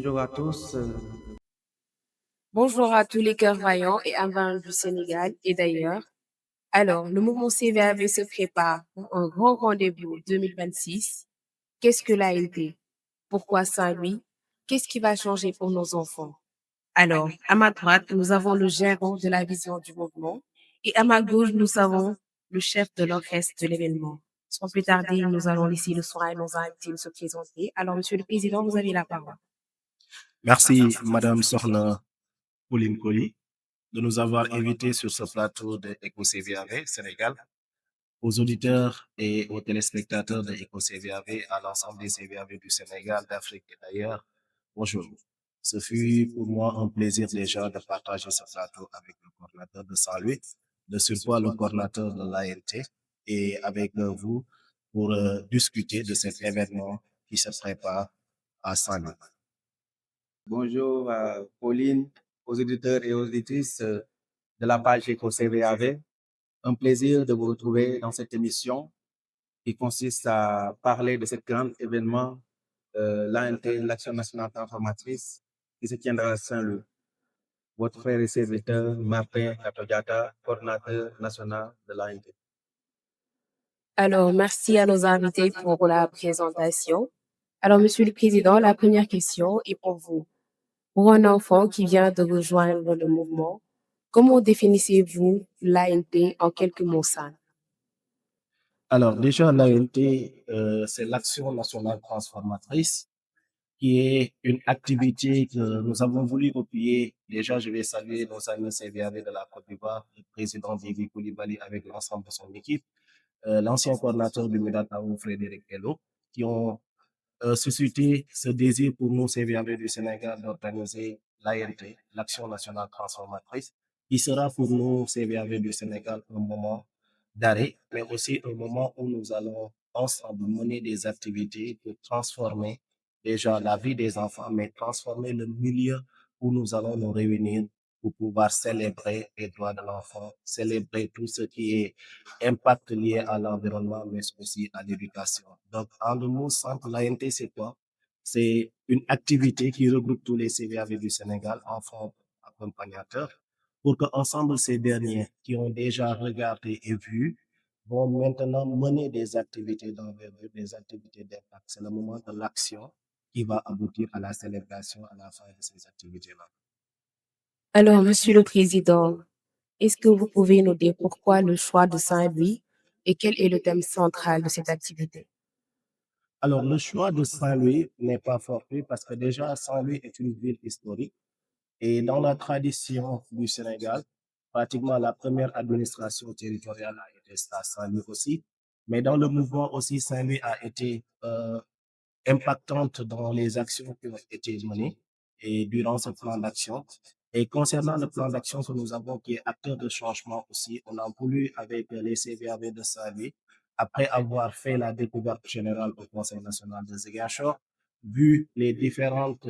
Bonjour à tous. Bonjour à tous les cœurs vaillants et ardents du Sénégal et d'ailleurs. Alors, le mouvement CVAV se prépare pour un grand rendez-vous 2026. Qu'est-ce que l'ANT? Pourquoi Saint-Louis? Qu'est-ce qui va changer pour nos enfants? Alors, à ma droite, nous avons le gérant de la vision du mouvement et à ma gauche, nous avons le chef de l'orchestre de l'événement. Sans plus tarder, nous allons laisser le soin à nos invités de se présenter. Alors, Monsieur le Président, vous avez la parole. Merci, Madame Sorna Pauline Colli, de nous avoir invités sur ce plateau de EcoCVAV Sénégal. Aux auditeurs et aux téléspectateurs de EcoCVAV, à l'ensemble des CVAV du Sénégal, d'Afrique et d'ailleurs, bonjour. Ce fut pour moi un plaisir déjà de partager ce plateau avec le coordinateur de Saint-Louis, de surcroît le coordinateur de l'ANT et avec vous pour discuter de cet événement qui se prépare à Saint-Louis. Bonjour Pauline, aux auditeurs et aux auditrices de la page EcoCVAV. Un plaisir de vous retrouver dans cette émission qui consiste à parler de ce grand événement, l'ANT, l'Action nationale transformatrice, qui se tiendra à Saint-Louis. Votre frère et serviteur, Martin Katodiata, coordinateur national de l'ANT. Alors, merci à nos invités pour la présentation. Alors, Monsieur le Président, la première question est pour vous. Pour un enfant qui vient de rejoindre le mouvement, comment définissez-vous l'ANT en quelques mots simples? Alors, déjà, l'ANT, c'est l'Action nationale transformatrice, qui est une activité que nous avons voulu appuyer. Déjà, je vais saluer nos amis CVAV de la Côte d'Ivoire, le président David Koulibaly avec l'ensemble de son équipe, l'ancien coordinateur du Médatao, Frédéric Hello, qui ont suscité ce désir pour nous, CVAV du Sénégal, d'organiser l'ANT, l'Action nationale transformatrice, qui sera pour nous, CVAV du Sénégal, un moment d'arrêt, mais aussi un moment où nous allons ensemble mener des activités pour transformer déjà la vie des enfants, mais transformer le milieu où nous allons nous réunir pour pouvoir célébrer les droits de l'enfant, célébrer tout ce qui est impact lié à l'environnement, mais aussi à l'éducation. Donc, en deux mots simples, l'ANT, c'est quoi? C'est une activité qui regroupe tous les CVAV du Sénégal, enfants accompagnateurs, pour qu'ensemble ces derniers qui ont déjà regardé et vu vont maintenant mener des activités d'envergure, des activités d'impact. C'est le moment de l'action qui va aboutir à la célébration à la fin de ces activités-là. Alors, Monsieur le Président, est-ce que vous pouvez nous dire pourquoi le choix de Saint-Louis et quel est le thème central de cette activité? Alors, le choix de Saint-Louis n'est pas fortuit parce que déjà, Saint-Louis est une ville historique et dans la tradition du Sénégal, pratiquement la première administration territoriale a été à Saint-Louis aussi. Mais dans le mouvement aussi, Saint-Louis a été impactante dans les actions qui ont été menées et durant ce plan d'action. Et concernant le plan d'action que nous avons, qui est acteur de changement aussi, on a voulu avec les CVAV de Saint-Louis, après avoir fait la découverte générale au Conseil national de Ziguinchor, vu les différentes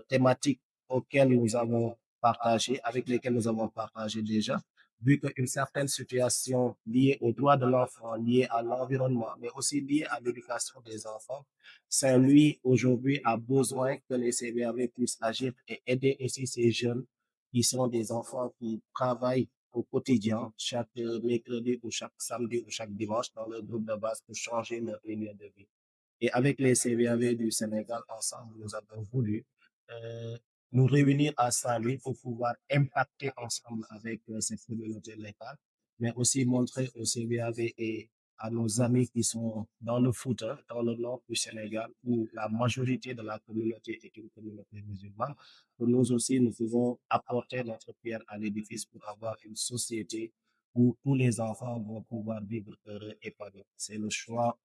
thématiques auxquelles nous avons partagé, avec lesquelles nous avons partagé déjà, vu qu'une certaine situation liée aux droits de l'enfant, liée à l'environnement, mais aussi liée à l'éducation des enfants, Saint-Louis aujourd'hui a besoin que les CVAV puissent agir et aider aussi ces jeunes qui sont des enfants qui travaillent au quotidien, chaque mercredi ou chaque samedi ou chaque dimanche dans le groupe de base pour changer leur milieu de vie. Et avec les CVAV du Sénégal, ensemble, nous avons voulu euh, nous réunir à Saint-Louis pour pouvoir impacter ensemble avec cette communauté locale, mais aussi montrer aux CVAV et à nos amis qui sont dans le Fouta, dans le nord du Sénégal, où la majorité de la communauté est une communauté musulmane, que nous aussi, nous pouvons apporter notre pierre à l'édifice pour avoir une société où tous les enfants vont pouvoir vivre heureux et épanouis. C'est le choix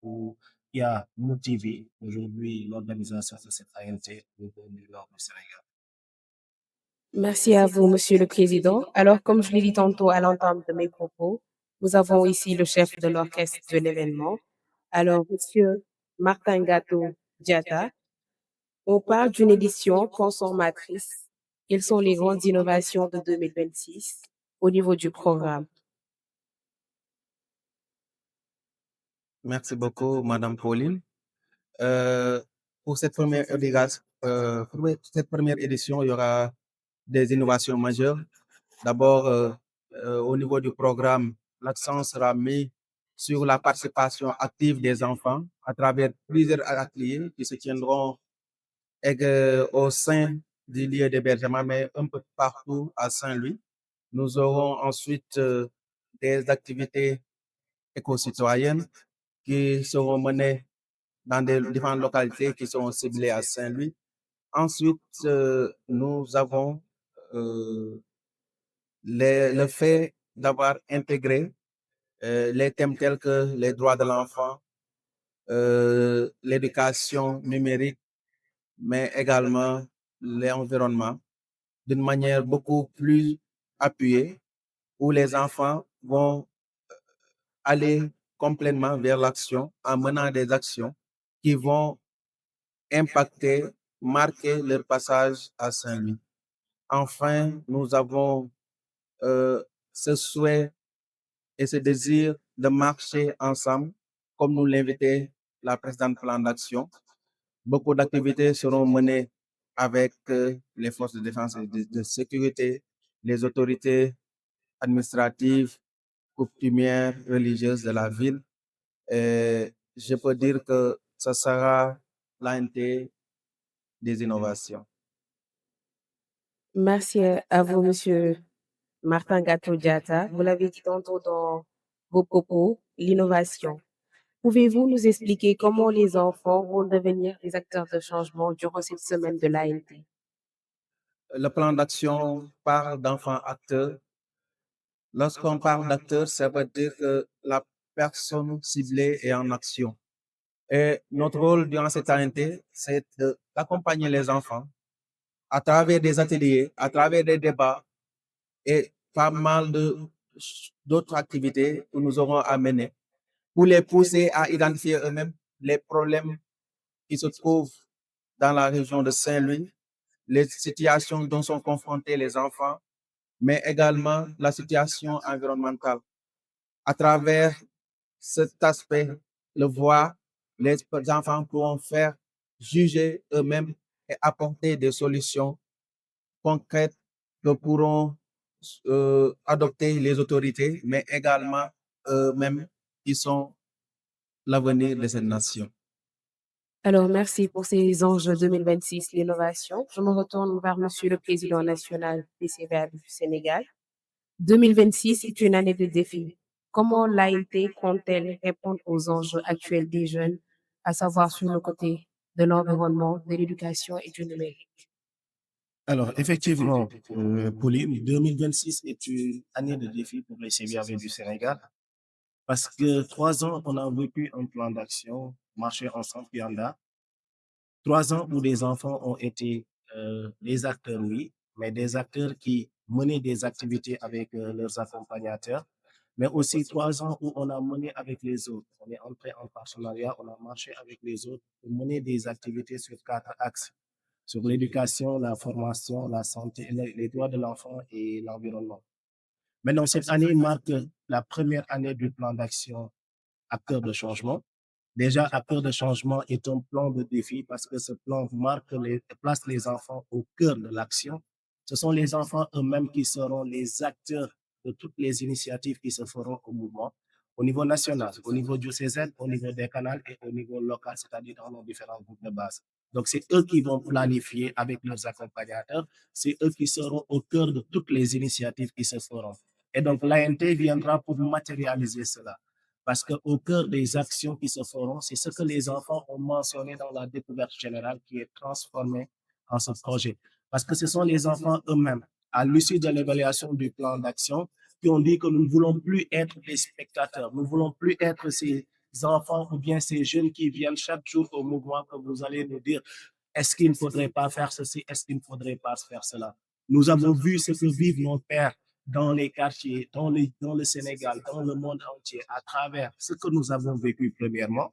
qui a motivé aujourd'hui l'organisation de cette ANT au niveau du nord du Sénégal. Merci à vous, Monsieur le Président. Alors, comme je l'ai dit tantôt à l'entame de mes propos, nous avons ici le chef de l'orchestre de l'événement. Alors, Monsieur Martin Gato Diata, on parle d'une édition consommatrice. Quelles sont les grandes innovations de 2026 au niveau du programme? Merci beaucoup, Madame Pauline. Pour cette première pour cette première édition, il y aura des innovations majeures. D'abord, au niveau du programme, l'accent sera mis sur la participation active des enfants à travers plusieurs ateliers qui se tiendront au sein du lieu d'hébergement, mais un peu partout à Saint-Louis. Nous aurons ensuite des activités éco-citoyennes qui seront menées dans des différentes localités qui seront ciblées à Saint-Louis. Ensuite, nous avons le fait d'avoir intégré les thèmes tels que les droits de l'enfant, l'éducation numérique, mais également l'environnement, d'une manière beaucoup plus appuyée, où les enfants vont aller complètement vers l'action en menant des actions qui vont impacter, marquer leur passage à Saint-Louis. Enfin, nous avons ce souhait et ce désir de marcher ensemble, comme nous l'invitait la présidente Plan d'Action. Beaucoup d'activités seront menées avec les forces de défense et de sécurité, les autorités administratives, coutumières, religieuses de la ville. Et je peux dire que ce sera l'ANT des innovations. Merci à vous, Monsieur Martin Gato-Diatta. Vous l'avez dit tantôt dans vos propos, l'innovation. Pouvez-vous nous expliquer comment les enfants vont devenir des acteurs de changement durant cette semaine de l'ANT? Le plan d'action parle d'enfants acteurs. Lorsqu'on parle d'acteurs, ça veut dire que la personne ciblée est en action. Et notre rôle durant cette ANT, c'est d'accompagner les enfants à travers des ateliers, à travers des débats et pas mal d'autres activités que nous aurons à mener pour les pousser à identifier eux-mêmes les problèmes qui se trouvent dans la région de Saint-Louis, les situations dont sont confrontés les enfants, mais également la situation environnementale. À travers cet aspect, le voir, les enfants pourront faire juger eux-mêmes et apporter des solutions concrètes que pourront adopter les autorités, mais également eux-mêmes qui sont l'avenir de cette nation. Alors, merci pour ces enjeux 2026, l'innovation. Je me retourne vers Monsieur le Président national des CVAV du Sénégal. 2026 est une année de défis. Comment l'ANT compte-t-elle répondre aux enjeux actuels des jeunes, à savoir sur le côté de l'environnement, de l'éducation et du numérique? Alors, effectivement, Pauline, 2026 est une année de défi pour les CVAV du Sénégal parce que 3 ans, on a vécu un plan d'action, marcher ensemble, Pianda. 3 ans où des enfants ont été des acteurs, oui, mais des acteurs qui menaient des activités avec leurs accompagnateurs, mais aussi 3 ans où on a mené avec les autres. On est entré en partenariat, on a marché avec les autres pour mener des activités sur 4 axes, sur l'éducation, la formation, la santé, les droits de l'enfant et l'environnement. Maintenant, cette année marque la première année du plan d'action Acteurs de changement. Déjà, Acteurs de changement est un plan de défi parce que ce plan place les enfants au cœur de l'action. Ce sont les enfants eux-mêmes qui seront les acteurs de toutes les initiatives qui se feront au mouvement, au niveau national, au niveau du CZ, au niveau des canaux et au niveau local, c'est-à-dire dans nos différents groupes de base. Donc, c'est eux qui vont planifier avec leurs accompagnateurs, c'est eux qui seront au cœur de toutes les initiatives qui se feront. Et donc, l'ANT viendra pour matérialiser cela. Parce qu'au cœur des actions qui se feront, c'est ce que les enfants ont mentionné dans la découverte générale qui est transformée en ce projet. Parce que ce sont les enfants eux-mêmes, à l'issue de l'évaluation du plan d'action, qui ont dit que nous ne voulons plus être des spectateurs, nous ne voulons plus être ces enfants ou bien ces jeunes qui viennent chaque jour au mouvement que vous allez nous dire, est-ce qu'il ne faudrait pas faire ceci, est-ce qu'il ne faudrait pas faire cela. Nous avons vu ce que vivent nos pères dans les quartiers, dans le Sénégal, dans le monde entier, à travers ce que nous avons vécu premièrement.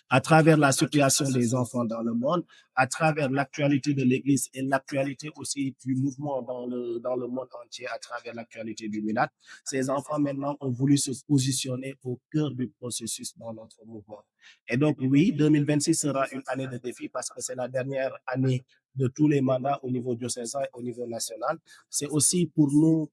à travers la situation des enfants dans le monde, à travers l'actualité de l'Église et l'actualité aussi du mouvement dans le monde entier, à travers l'actualité du MILAD. Ces enfants maintenant ont voulu se positionner au cœur du processus dans notre mouvement. Et donc oui, 2026 sera une année de défi parce que c'est la dernière année de tous les mandats au niveau diocésain et au niveau national. C'est aussi pour nous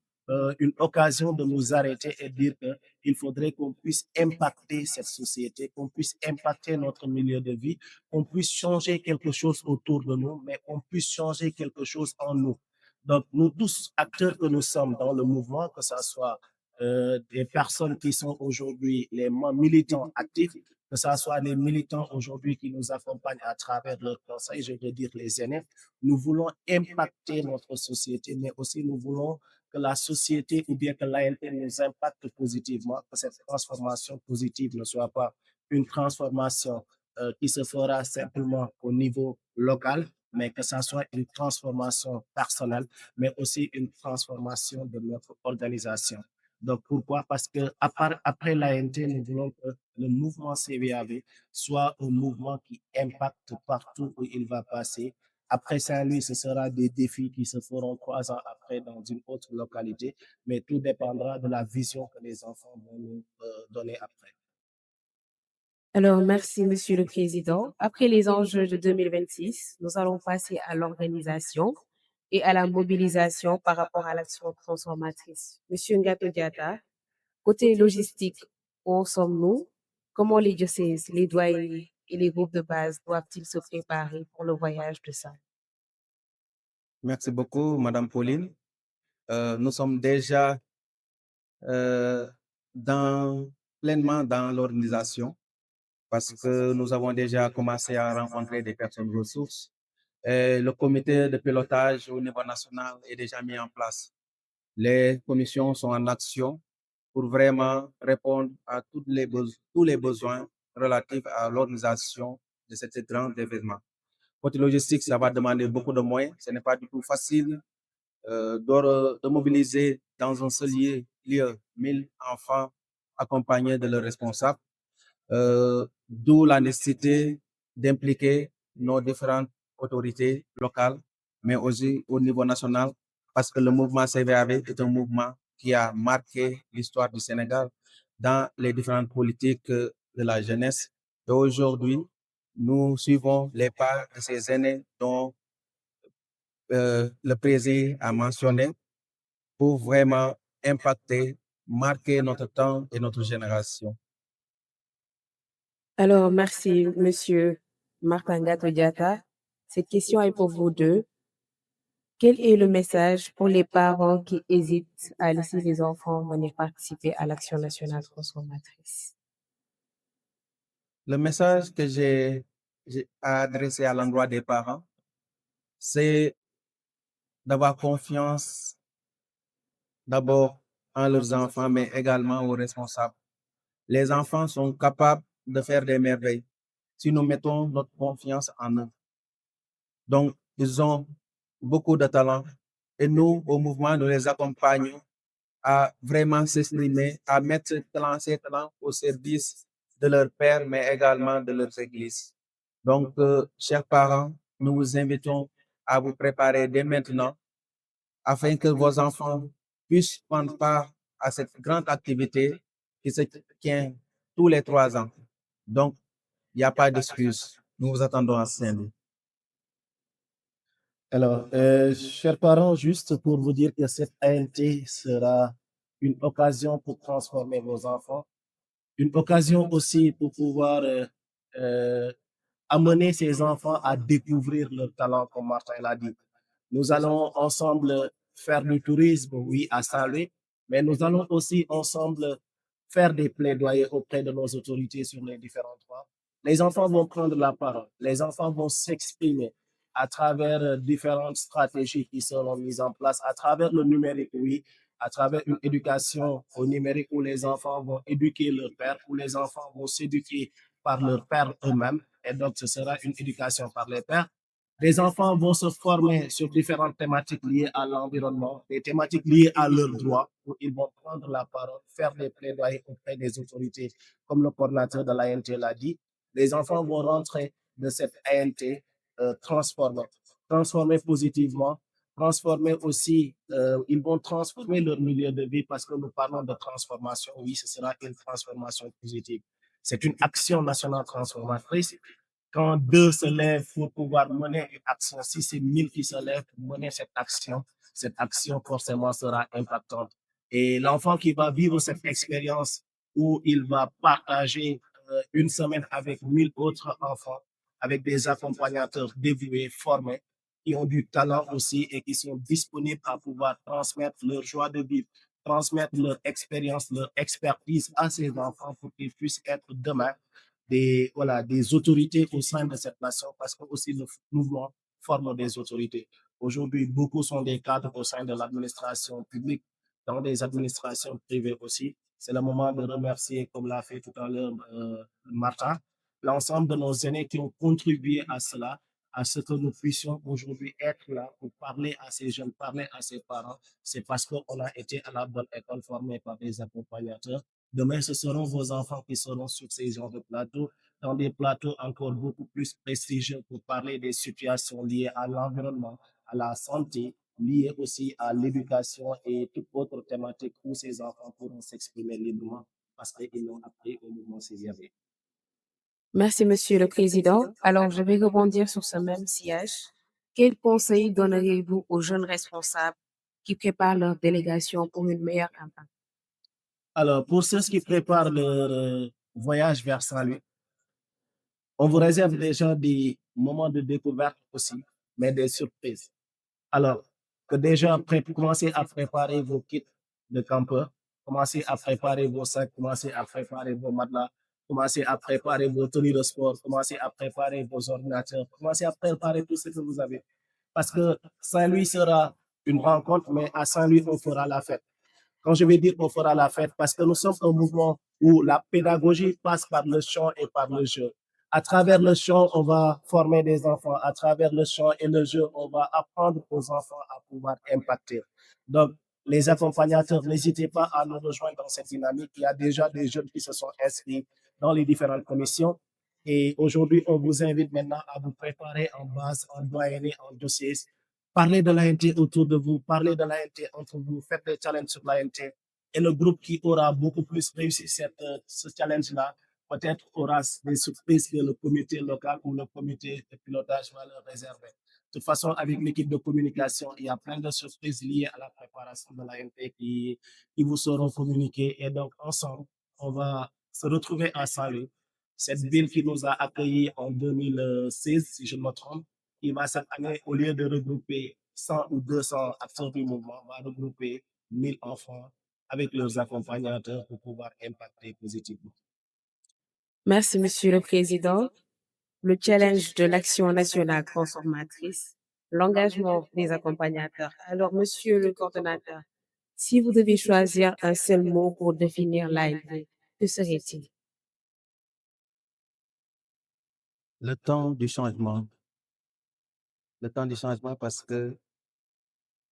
une occasion de nous arrêter et dire qu'il faudrait qu'on puisse impacter cette société, qu'on puisse impacter notre milieu de vie, qu'on puisse changer quelque chose autour de nous, mais qu'on puisse changer quelque chose en nous. Donc, nous tous, acteurs que nous sommes dans le mouvement, que ce soit des personnes qui sont aujourd'hui les militants actifs, que ce soit les militants aujourd'hui qui nous accompagnent à travers leur conseil, je veux dire les aînés, nous voulons impacter notre société, mais aussi nous voulons que la société ou bien que l'ANT nous impacte positivement, que cette transformation positive ne soit pas une transformation qui se fera simplement au niveau local, mais que ça soit une transformation personnelle, mais aussi une transformation de notre organisation. Donc, pourquoi? Parce que après l'ANT, nous voulons que le mouvement CVAV soit un mouvement qui impacte partout où il va passer. Après Saint-Louis, ce sera des défis qui se feront 3 ans après dans une autre localité, mais tout dépendra de la vision que les enfants vont nous donner après. Alors, merci, Monsieur le Président. Après les enjeux de 2026, nous allons passer à l'organisation et à la mobilisation par rapport à l'action transformatrice. Monsieur Ngato Diatta, côté logistique, où en sommes-nous? Comment les diocèses, les doyens et les groupes de base doivent-ils se préparer pour le voyage de ça? Merci beaucoup, Madame Pauline. Nous sommes déjà euh, pleinement dans l'organisation parce que nous avons déjà commencé à rencontrer des personnes ressources. Et le comité de pilotage au niveau national est déjà mis en place. Les commissions sont en action pour vraiment répondre à tous les besoins relatifs à l'organisation de cet grand événement. Côté logistique, ça va demander beaucoup de moyens. Ce n'est pas du tout facile de mobiliser dans un seul lieu 1000 enfants accompagnés de leurs responsables, d'où la nécessité d'impliquer nos différentes autorités locales, mais aussi au niveau national, parce que le mouvement CVAV est un mouvement qui a marqué l'histoire du Sénégal dans les différentes politiques de la jeunesse. Et aujourd'hui, nous suivons les pas de ces aînés dont le président a mentionné pour vraiment impacter, marquer notre temps et notre génération. Alors, merci, Monsieur Martin Ngato Diatta. Cette question est pour vous deux. Quel est le message pour les parents qui hésitent à laisser les enfants venir participer à l'action nationale transformatrice? Le message que j'ai adressé à l'endroit des parents, c'est d'avoir confiance d'abord en leurs enfants, mais également aux responsables. Les enfants sont capables de faire des merveilles si nous mettons notre confiance en eux. Donc, ils ont beaucoup de talent et nous, au mouvement, nous les accompagnons à vraiment s'exprimer, à mettre ces talents au service de leur père, mais également de leurs églises. Donc, chers parents, nous vous invitons à vous préparer dès maintenant afin que vos enfants puissent prendre part à cette grande activité qui se tient tous les 3 ans. Donc, il n'y a pas d'excuse. Nous vous attendons à Saint-Louis. Alors, chers parents, juste pour vous dire que cette ANT sera une occasion pour transformer vos enfants, une occasion aussi pour pouvoir amener ces enfants à découvrir leur talent, comme Martin l'a dit. Nous allons ensemble faire du tourisme, oui, à Saint-Louis, mais nous allons aussi ensemble faire des plaidoyers auprès de nos autorités sur les différents droits. Les enfants vont prendre la parole, les enfants vont s'exprimer à travers différentes stratégies qui seront mises en place, à travers le numérique, oui, à travers une éducation au numérique où les enfants vont éduquer leur père, où les enfants vont s'éduquer par leur père eux-mêmes. Et donc, ce sera une éducation par les pères. Les enfants vont se former sur différentes thématiques liées à l'environnement, des thématiques liées à leurs droits, où ils vont prendre la parole, faire des plaidoyers auprès des autorités, comme le coordinateur de l'ANT l'a dit. Les enfants vont rentrer de cette ANT transformés positivement, transformer aussi, ils vont transformer leur milieu de vie parce que nous parlons de transformation. Oui, ce sera une transformation positive. C'est une action nationale transformatrice. Quand deux se lèvent pour pouvoir mener une action, si c'est 1000 qui se lèvent pour mener cette action forcément sera impactante. Et l'enfant qui va vivre cette expérience où il va partager une semaine avec 1000 autres enfants, avec des accompagnateurs dévoués, formés, qui ont du talent aussi et qui sont disponibles à pouvoir transmettre leur joie de vivre, transmettre leur expérience, leur expertise à ces enfants pour qu'ils puissent être demain des autorités au sein de cette nation parce que aussi le mouvement forme des autorités. Aujourd'hui, beaucoup sont des cadres au sein de l'administration publique, dans des administrations privées aussi. C'est le moment de remercier, comme l'a fait tout à l'heure Martin, l'ensemble de nos aînés qui ont contribué à cela, à ce que nous puissions aujourd'hui être là pour parler à ces jeunes, parler à ces parents. C'est parce qu'on a été à la bonne école formée par des accompagnateurs. Demain, ce seront vos enfants qui seront sur ces genres de plateaux, dans des plateaux encore beaucoup plus prestigieux pour parler des situations liées à l'environnement, à la santé, liées aussi à l'éducation et toute autre thématique où ces enfants pourront s'exprimer librement parce qu'ils l'ont appris au mouvement CVAV. Merci, Monsieur le Président. Alors, je vais rebondir sur ce même siège. Quels conseils donneriez-vous aux jeunes responsables qui préparent leur délégation pour une meilleure impact? Alors, pour ceux qui préparent leur voyage vers Saint-Louis, on vous réserve déjà des moments de découverte aussi, mais des surprises. Alors, que déjà, commencez à préparer vos kits de campeur, commencez à préparer vos sacs, commencez à préparer vos matelas, commencez à préparer vos tenues de sport, commencez à préparer vos ordinateurs, commencez à préparer tout ce que vous avez. Parce que Saint-Louis sera une rencontre, mais à Saint-Louis, on fera la fête. Quand je vais dire qu'on fera la fête, parce que nous sommes un mouvement où la pédagogie passe par le chant et par le jeu. À travers le chant, on va former des enfants. À travers le chant et le jeu, on va apprendre aux enfants à pouvoir impacter. Donc, les accompagnateurs, n'hésitez pas à nous rejoindre dans cette dynamique. Il y a déjà des jeunes qui se sont inscrits dans les différentes commissions. Et aujourd'hui, on vous invite maintenant à vous préparer en base, en doyenné, en dossiers. Parlez de l'ANT autour de vous, parlez de l'ANT entre vous, faites des challenges sur l'ANT. Et le groupe qui aura beaucoup plus réussi ce challenge-là, peut-être aura des surprises que le comité local ou le comité de pilotage va leur réserver. De toute façon, avec l'équipe de communication, il y a plein de surprises liées à la préparation de l'ANT qui vous seront communiquées. Et donc, ensemble, on va se retrouver à Saint-Louis, cette ville qui nous a accueillis en 2016, si je ne me trompe. Il va cette année, au lieu de regrouper 100 ou 200 acteurs du mouvement, va regrouper 1000 enfants avec leurs accompagnateurs pour pouvoir impacter positivement. Merci, Monsieur le Président. Le challenge de l'action nationale transformatrice, l'engagement des accompagnateurs. Alors, Monsieur le coordonnateur, si vous devez choisir un seul mot pour définir l'ANT, que serait-il? Le temps du changement. Le temps du changement parce que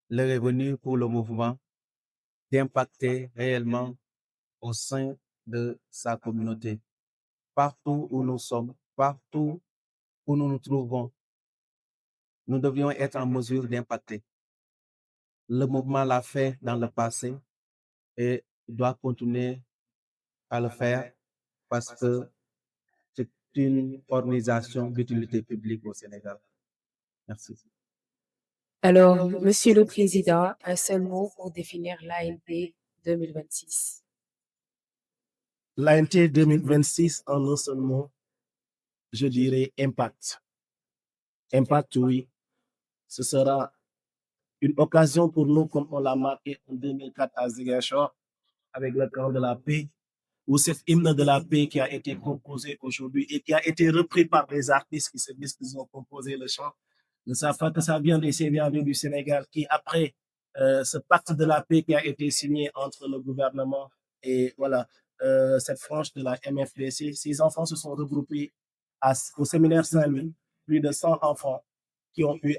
l'heure est venue pour le mouvement d'impacter réellement au sein de sa communauté. Partout où nous sommes, partout où nous nous trouvons, nous devrions être en mesure d'impacter. Le mouvement l'a fait dans le passé et doit continuer à le faire parce que c'est une organisation d'utilité publique au Sénégal. Merci. Alors, Monsieur le Président, un seul mot pour définir l'ANT 2026. L'ANT 2026, en un seul mot, je dirais impact. Impact, oui. Ce sera une occasion pour nous, comme on l'a marqué en 2004 à Ziguinchor, avec le camp de la paix, ou cet hymne de la paix qui a été composé aujourd'hui et qui a été repris par des artistes qui se disent qu'ils ont composé le chant. Ne savent pas que ça vient des CVAV du Sénégal qui, après ce pacte de la paix qui a été signé entre le gouvernement et voilà, cette frange de la MFDC, ces enfants se sont regroupés au séminaire Saint-Louis, plus de 100 enfants qui ont pu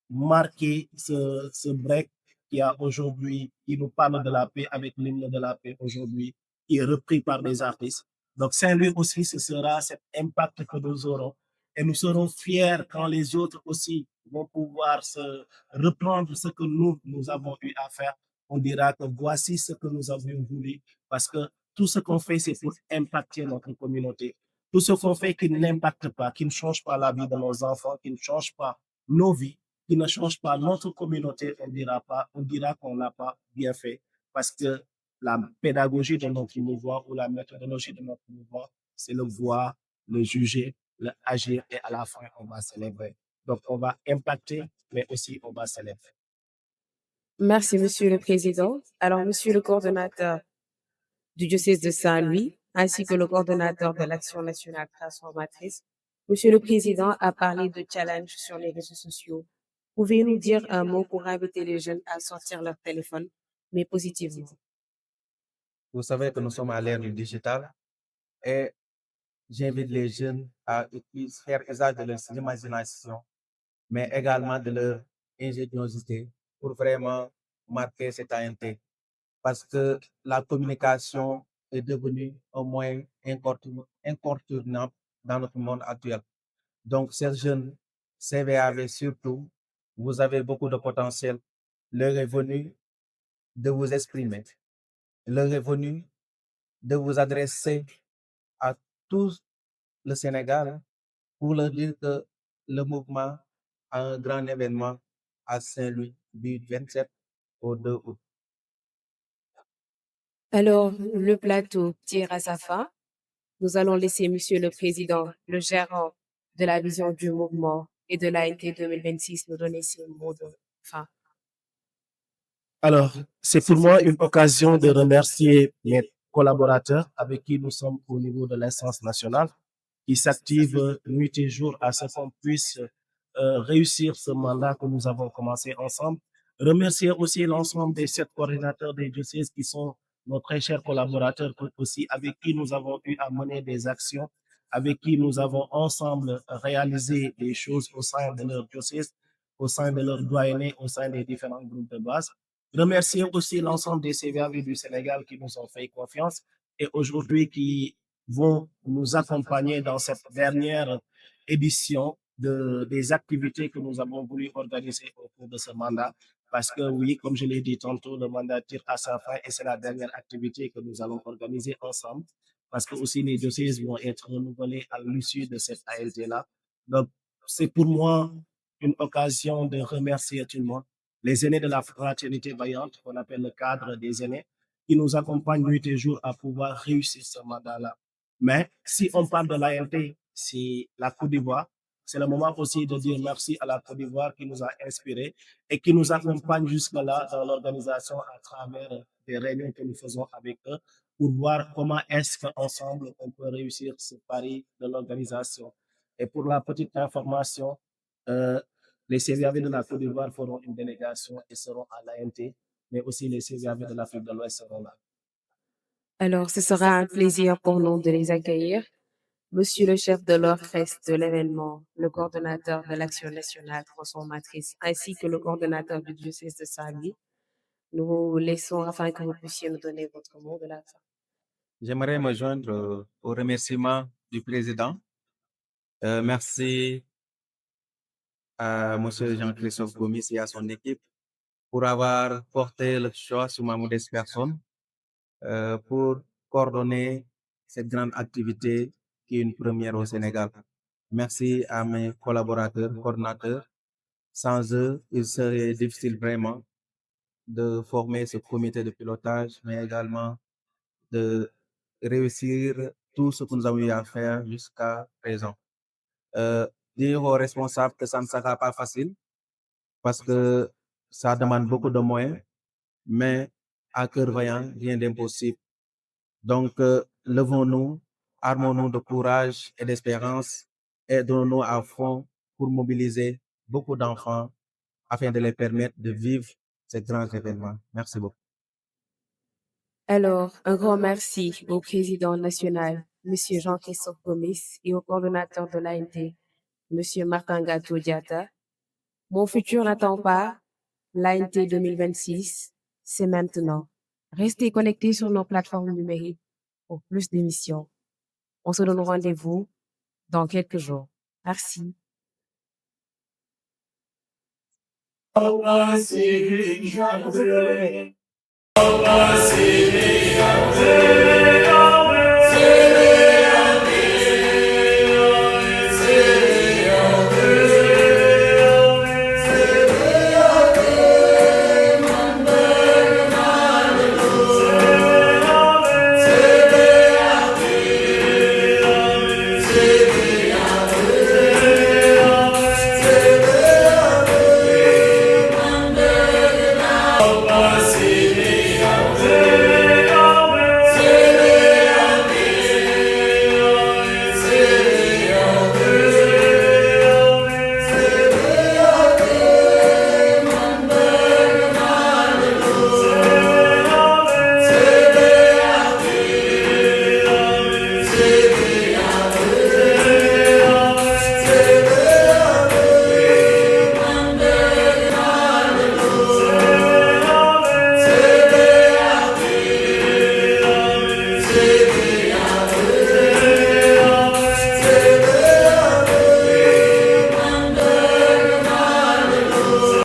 marquer ce break qui a aujourd'hui, qui nous parle de la paix avec l'hymne de la paix aujourd'hui, qui est repris par des artistes. Donc, Saint-Louis aussi, ce sera cet impact que nous aurons. Et nous serons fiers quand les autres aussi vont pouvoir se reprendre ce que nous avons eu à faire. On dira que voici ce que nous avions voulu, parce que tout ce qu'on fait, c'est pour impacter notre communauté. Tout ce qu'on fait qui n'impacte pas, qui ne change pas la vie de nos enfants, qui ne change pas nos vies, qui ne change pas notre communauté, on dira qu'on n'a pas bien fait, parce que la pédagogie de notre mouvement ou la méthodologie de notre mouvement, c'est le voir, le juger, le agir et à la fin, on va célébrer. Donc, on va impacter, mais aussi on va célébrer. Merci, Monsieur le Président. Alors, Monsieur le coordonnateur du diocèse de Saint-Louis, ainsi que le coordonnateur de l'Action nationale transformatrice, Monsieur le Président a parlé de challenge sur les réseaux sociaux. Pouvez-vous nous dire un mot pour inviter les jeunes à sortir leur téléphone, mais positivement? Vous savez que nous sommes à l'ère du digital et j'invite les jeunes à faire usage de leur imagination, mais également de leur ingéniosité pour vraiment marquer cette ANT. Parce que la communication est devenue un moyen incontournable dans notre monde actuel. Donc, ces jeunes CVAV surtout, vous avez beaucoup de potentiel. L'heure est venue de vous exprimer. L'heure est venue de vous adresser à tout le Sénégal pour leur dire que le mouvement a un grand événement à Saint-Louis du 27 au 2 août. Alors, le plateau tire à sa fin. Nous allons laisser Monsieur le Président, le gérant de la vision du mouvement et de l'ANT 2026, nous donner ses mots de fin. Alors, c'est pour moi une occasion de remercier mes collaborateurs avec qui nous sommes au niveau de l'instance nationale, qui s'activent nuit et jour à ce qu'on puisse réussir ce mandat que nous avons commencé ensemble. Remercier aussi l'ensemble des 7 coordinateurs des diocèses qui sont nos très chers collaborateurs aussi, avec qui nous avons eu à mener des actions, avec qui nous avons ensemble réalisé des choses au sein de leur diocèse, au sein de leur doyenné, au sein des différents groupes de base. Remercier aussi l'ensemble des CVAV du Sénégal qui nous ont fait confiance et aujourd'hui qui vont nous accompagner dans cette dernière édition des activités que nous avons voulu organiser au cours de ce mandat. Parce que oui, comme je l'ai dit tantôt, le mandat tire à sa fin et c'est la dernière activité que nous allons organiser ensemble. Parce que aussi les diocèses vont être renouvelés à l'issue de cette ALT-là. Donc, c'est pour moi une occasion de remercier tout le monde. Les aînés de la fraternité vaillante, qu'on appelle le cadre des aînés, qui nous accompagnent nuit et jour à pouvoir réussir ce mandat-là. Mais si on parle de l'ANT, c'est la Côte d'Ivoire. C'est le moment aussi de dire merci à la Côte d'Ivoire qui nous a inspirés et qui nous accompagne jusque-là dans l'organisation à travers des réunions que nous faisons avec eux pour voir comment est-ce qu'ensemble on peut réussir ce pari de l'organisation. Et pour la petite information, les CVAV de la Côte d'Ivoire feront une délégation et seront à l'ANT, mais aussi les CVAV de l'Afrique de l'Ouest seront là. Alors, ce sera un plaisir pour nous de les accueillir. Monsieur le chef de l'orchestre de l'événement, le coordonnateur de l'Action nationale transformatrice, ainsi que le coordonnateur du diocèse de Saint-Louis, nous vous laissons afin que vous puissiez nous donner votre mot de la fin. J'aimerais me joindre au remerciement du président. Merci à M. Jean-Christophe Gomis et à son équipe pour avoir porté le choix sur ma modeste personne pour coordonner cette grande activité qui est une première au Sénégal. Merci à mes collaborateurs, coordonnateurs. Sans eux, il serait difficile vraiment de former ce comité de pilotage, mais également de réussir tout ce que nous avons eu à faire jusqu'à présent. Dire aux responsables que ça ne sera pas facile parce que ça demande beaucoup de moyens, mais à cœur vaillant, rien d'impossible. Donc, levons-nous, armons-nous de courage et d'espérance, aidons-nous à fond pour mobiliser beaucoup d'enfants afin de les permettre de vivre ces grands événements. Merci beaucoup. Alors, un grand merci au président national, Monsieur Jean-Christophe Gomis, et au coordonnateur de l'ANT, Monsieur Martin Gato Diata. Mon futur n'attend pas. L'ANT 2026, c'est maintenant. Restez connectés sur nos plateformes numériques pour plus d'émissions. On se donne rendez-vous dans quelques jours. Merci. Allah